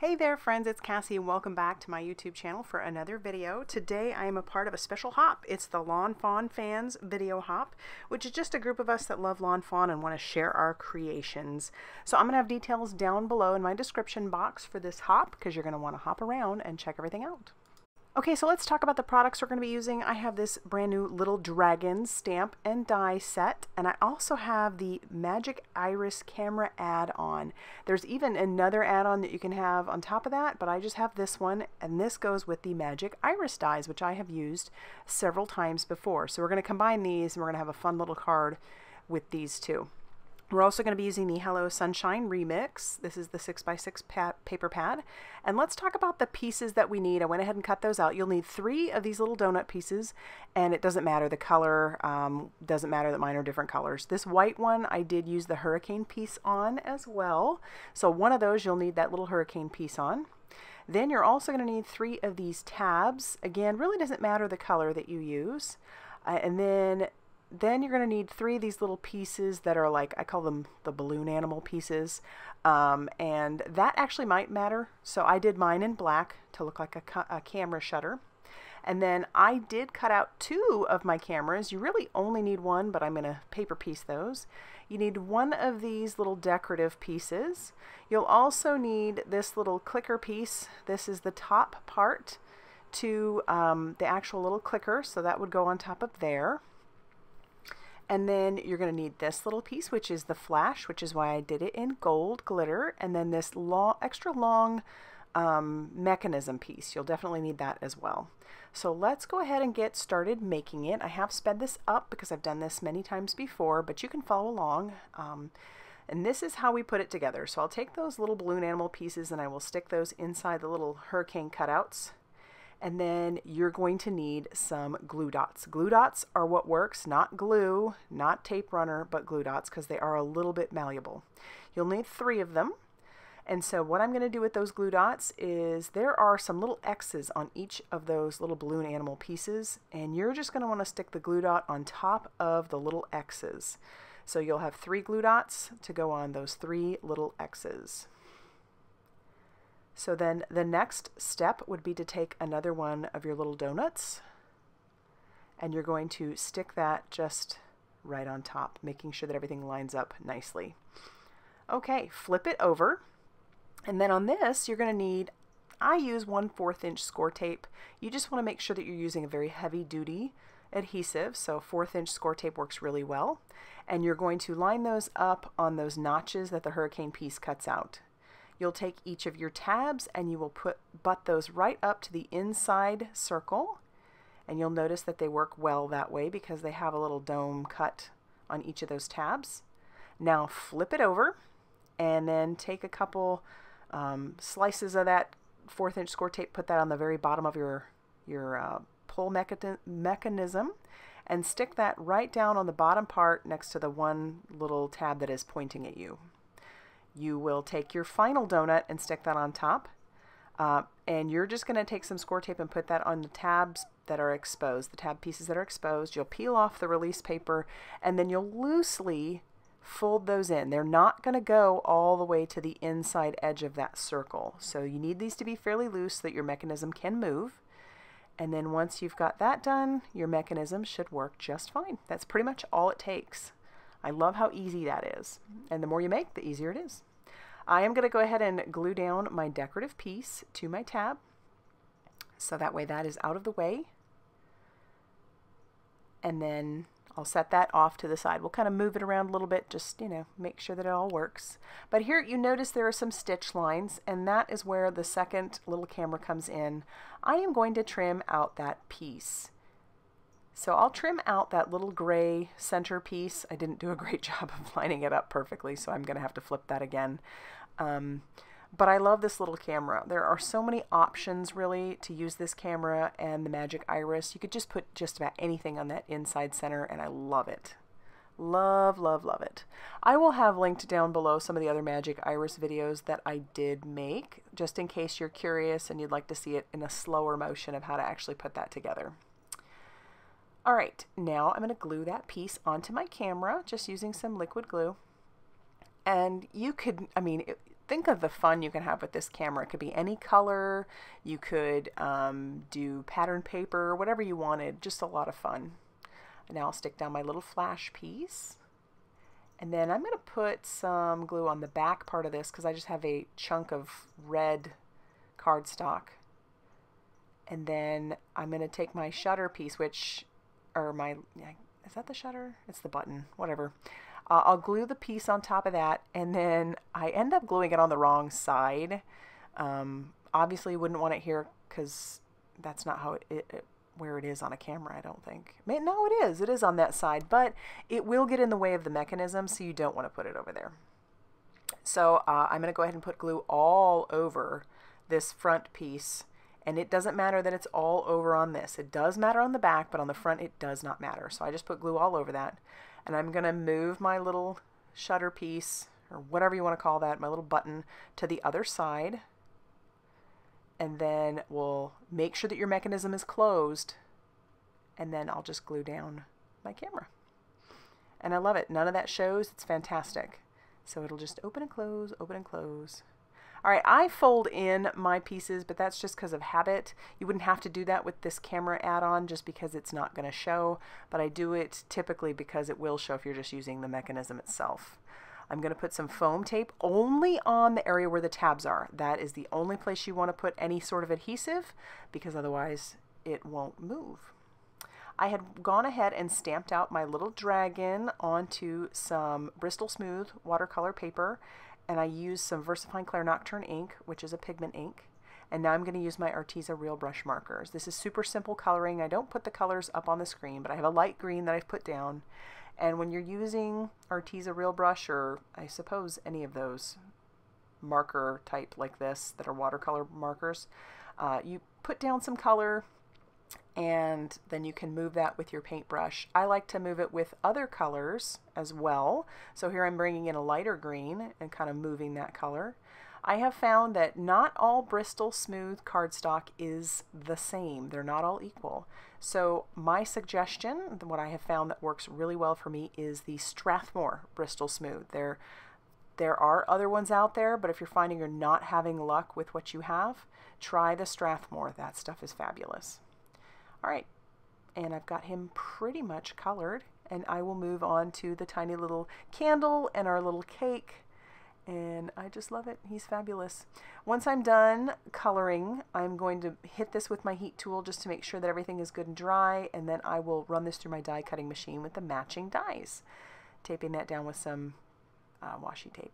Hey there friends, it's Cassie and welcome back to my YouTube channel for another video. Today I am a part of a special hop. It's the Lawn Fawn Fans video hop, which is just a group of us that love Lawn Fawn and want to share our creations. So I'm going to have details down below in my description box for this hop because you're going to want to hop around and check everything out. Okay, so let's talk about the products we're going to be using. I have this brand new Little Dragons stamp and die set, and I also have the Magic Iris camera add-on. There's even another add-on that you can have on top of that, but I just have this one, and this goes with the Magic Iris dies, which I have used several times before. So we're going to combine these, and we're going to have a fun little card with these two. We're also going to be using the Hello Sunshine Remix. This is the 6x6 paper pad. And let's talk about the pieces that we need. I went ahead and cut those out. You'll need 3 of these little donut pieces, and it doesn't matter the color. Doesn't matter that mine are different colors. This white one, I did use the hurricane piece on as well. So one of those, you'll need that little hurricane piece on. Then you're also going to need 3 of these tabs. Again, really doesn't matter the color that you use. And then you're going to need 3 of these little pieces that are like, I call them the balloon animal pieces. And that actually might matter. So I did mine in black to look like a camera shutter. And then I did cut out 2 of my cameras. You really only need 1, but I'm going to paper piece those. You need 1 of these little decorative pieces. You'll also need this little clicker piece. This is the top part to the actual little clicker. So that would go on top of there. And then you're going to need this little piece, which is the flash, which is why I did it in gold glitter. And then this extra long mechanism piece. You'll definitely need that as well. So let's go ahead and get started making it. I have sped this up because I've done this many times before, but you can follow along. And this is how we put it together. So I'll take those little balloon animal pieces and I will stick those inside the little hurricane cutouts. And then you're going to need some glue dots. Glue dots are what works, not glue, not tape runner, but glue dots because they are a little bit malleable. You'll need 3 of them. And so what I'm going to do with those glue dots is there are some little X's on each of those little balloon animal pieces, and you're just going to want to stick the glue dot on top of the little X's. So you'll have 3 glue dots to go on those 3 little X's. So then the next step would be to take another one of your little donuts and you're going to stick that just right on top, making sure that everything lines up nicely. Okay, flip it over, and then on this you're going to need, I use 1/4 inch score tape. You just want to make sure that you're using a very heavy duty adhesive, so 1/4 inch score tape works really well. And you're going to line those up on those notches that the hurricane piece cuts out. You'll take each of your tabs and you will butt those right up to the inside circle, and you'll notice that they work well that way because they have a little dome cut on each of those tabs. Now flip it over and then take a couple slices of that 1/4 inch score tape, put that on the very bottom of your pull mechanism and stick that right down on the bottom part next to the one little tab that is pointing at you. You will take your final donut and stick that on top, and you're just going to take some score tape and put that on the tabs that are exposed, the tab pieces that are exposed. You'll peel off the release paper and then you'll loosely fold those in. They're not going to go all the way to the inside edge of that circle, so you need these to be fairly loose so that your mechanism can move. And then once you've got that done, your mechanism should work just fine. That's pretty much all it takes. I love how easy that is. And the more you make, the easier it is. I am going to go ahead and glue down my decorative piece to my tab. So that way that is out of the way. And then I'll set that off to the side. We'll kind of move it around a little bit, just, you know, make sure that it all works. But here you notice there are some stitch lines, and that is where the second little camera comes in. I am going to trim out that piece. So I'll trim out that little gray center piece. I didn't do a great job of lining it up perfectly, so I'm going to have to flip that again. But I love this little camera. There are so many options really to use this camera and the Magic Iris. You could just put just about anything on that inside center, and I love it. Love, love, love it. I will have linked down below some of the other Magic Iris videos that I did make, just in case you're curious and you'd like to see it in a slower motion of how to actually put that together. All right, now I'm going to glue that piece onto my camera just using some liquid glue. And you could, I mean, think of the fun you can have with this camera. It could be any color. You could do pattern paper, whatever you wanted. Just a lot of fun. And now I'll stick down my little flash piece. And then I'm going to put some glue on the back part of this because I just have a chunk of red cardstock. And then I'm going to take my shutter piece, which, or my, is that the shutter? It's the button, whatever. I'll glue the piece on top of that, and then I end up gluing it on the wrong side. Obviously you wouldn't want it here because that's not how where it is on a camera, I don't think. No, it is on that side, but it will get in the way of the mechanism, so you don't want to put it over there. So I'm going to go ahead and put glue all over this front piece, and it doesn't matter that it's all over on this. It does matter on the back, but on the front it does not matter. So I just put glue all over that, and I'm going to move my little shutter piece, or whatever you want to call that, my little button, to the other side. And then we'll make sure that your mechanism is closed, and then I'll just glue down my camera. And I love it. None of that shows. It's fantastic. So it'll just open and close, open and close. All right, I fold in my pieces, but that's just because of habit. You wouldn't have to do that with this camera add-on just because it's not going to show, but I do it typically because it will show if you're just using the mechanism itself. I'm going to put some foam tape only on the area where the tabs are. That is the only place you want to put any sort of adhesive because otherwise it won't move. I had gone ahead and stamped out my little dragon onto some Bristol Smooth watercolor paper, and I used some VersaFine Clair Nocturne ink, which is a pigment ink. And now I'm going to use my ARTEZA real brush markers. This is super simple coloring. I don't put the colors up on the screen, but I have a light green that I've put down. And when you're using ARTEZA real brush, or I suppose any of those marker type like this that are watercolor markers, you put down some color and then you can move that with your paintbrush. I like to move it with other colors as well. So here I'm bringing in a lighter green and kind of moving that color. I have found that not all Bristol Smooth cardstock is the same. They're not all equal. So my suggestion, what I have found that works really well for me, is the Strathmore Bristol Smooth. There are other ones out there, but if you're finding you're not having luck with what you have, try the Strathmore. That stuff is fabulous. All right, and I've got him pretty much colored, and I will move on to the tiny little candle and our little cake. And I just love it. He's fabulous. Once I'm done coloring, I'm going to hit this with my heat tool just to make sure that everything is good and dry, and then I will run this through my die cutting machine with the matching dies, taping that down with some washi tape.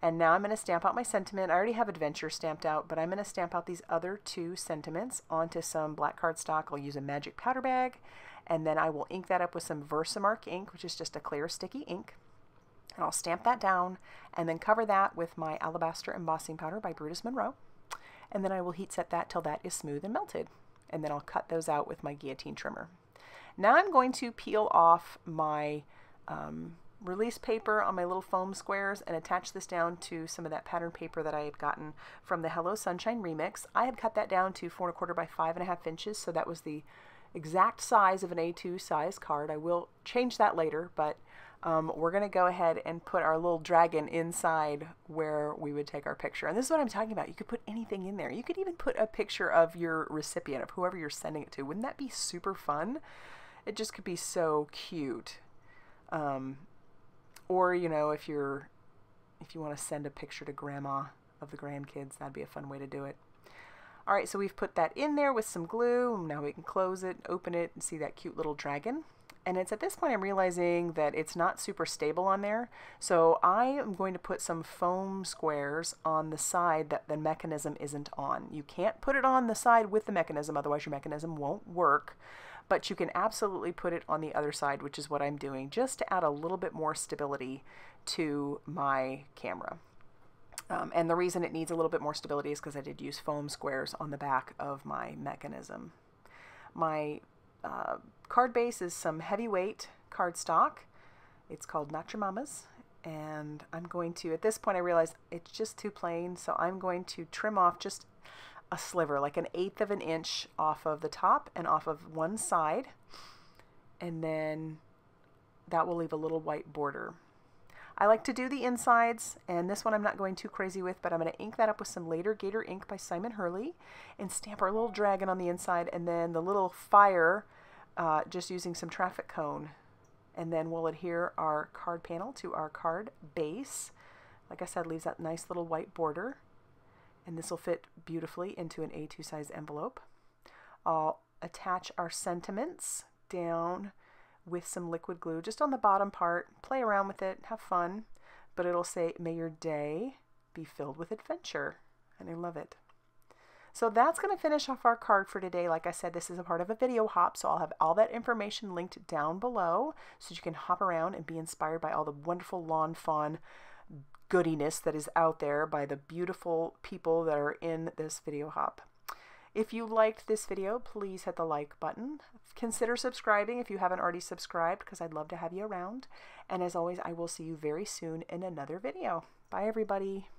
And now I'm going to stamp out my sentiment. I already have Adventure stamped out, but I'm going to stamp out these other two sentiments onto some black cardstock. I'll use a magic powder bag, and then I will ink that up with some Versamark ink, which is just a clear sticky ink. And I'll stamp that down and then cover that with my Alabaster embossing powder by Brutus Monroe. And then I will heat set that till that is smooth and melted. And then I'll cut those out with my guillotine trimmer. Now I'm going to peel off my release paper on my little foam squares and attach this down to some of that pattern paper that I had gotten from the Hello Sunshine Remix. I had cut that down to 4 1/4 by 5.5 inches, so that was the exact size of an A2 size card. I will change that later, but we're going to go ahead and put our little dragon inside where we would take our picture. And this is what I'm talking about. You could put anything in there. You could even put a picture of your recipient, of whoever you're sending it to. Wouldn't that be super fun? It just could be so cute. Or, you know, if you want to send a picture to grandma of the grandkids, that'd be a fun way to do it. All right, so we've put that in there with some glue. Now we can close it, open it, and see that cute little dragon. And it's at this point I'm realizing that it's not super stable on there. So I am going to put some foam squares on the side that the mechanism isn't on. You can't put it on the side with the mechanism, otherwise your mechanism won't work. But you can absolutely put it on the other side, which is what I'm doing, just to add a little bit more stability to my camera. And the reason it needs a little bit more stability is because I did use foam squares on the back of my mechanism. My card base is some heavyweight cardstock. It's called Not Your Mama's, and I'm going to, at this point I realize it's just too plain, so I'm going to trim off just a sliver, like 1/8 of an inch off of the top and off of one side, and then that will leave a little white border. I like to do the insides, and this one I'm not going too crazy with, but I'm going to ink that up with some Later Gator ink by Simon Hurley and stamp our little dragon on the inside, and then the little fire just using some traffic cone. And then we'll adhere our card panel to our card base. Like I said, leaves that nice little white border. And this will fit beautifully into an A2 size envelope. I'll attach our sentiments down with some liquid glue just on the bottom part. Play around with it, have fun. But it'll say, "May your day be filled with adventure." And I love it. So that's going to finish off our card for today. Like I said, this is a part of a video hop, so I'll have all that information linked down below so you can hop around and be inspired by all the wonderful Lawn Fawn goodiness that is out there by the beautiful people that are in this video hop. If you liked this video, please hit the like button. Consider subscribing if you haven't already subscribed, because I'd love to have you around. And as always, I will see you very soon in another video. Bye, everybody.